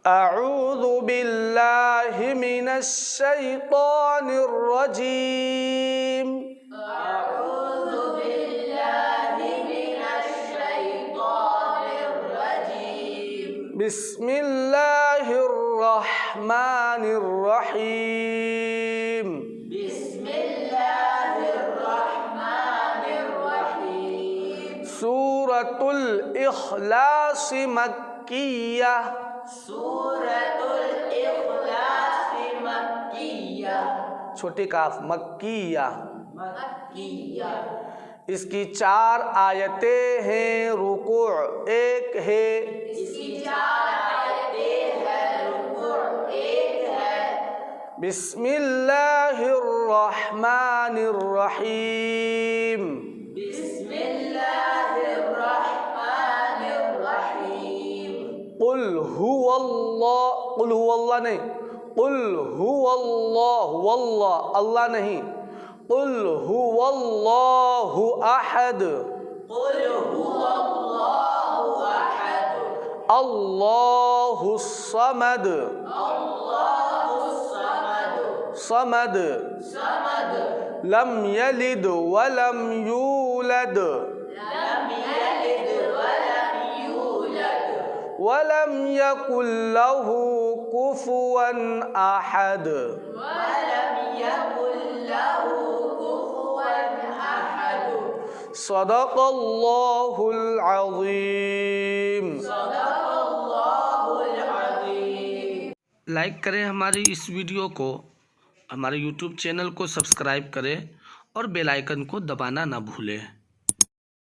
अऊज़ु बिल्लाहि मिनश शैतानिर रजीम। अऊज़ु बिल्लाहि मिनश शैतानिर रजीम। बिस्मिल्लाहिर रहमानिर रहीम। बिस्मिल्लाहिर रहमानिर रहीम। सूरतुल इखलास मक्किया। सूरतुल इखलास मक्किया। छोटी काफ मक्किया। मक्किया। इसकी 4 आयतें हैं। रुकू एक है। इसकी 4 आयतें हैं। रुकू एक है। बिस्मिल्लाहिर रहमानिर रहीम। बिस्मिल्लाहिर रहमानिर रहीम। कुल हुवल्लाह नहीं, कुल हुवल्लाह, वल्लाह अल्लाह नहीं, कुल हुवल्लाहु अहद, कुल हुवल्लाहु अहद, अल्लाहु समद, अल्लाहु समद, समद, समद, लम यलिद वलम यूलद, लम यलिद वलम यूलद, वलम यकुल लहू कुफुवन अहद। वलम यकुल लहू कुफुवन अहद। सदक़ल्लाहुल अज़ीम। सदक़ल्लाहुल अज़ीम। लाइक करें हमारी इस वीडियो को, हमारे YouTube चैनल को सब्सक्राइब करें और बेल आइकन को दबाना ना भूलें।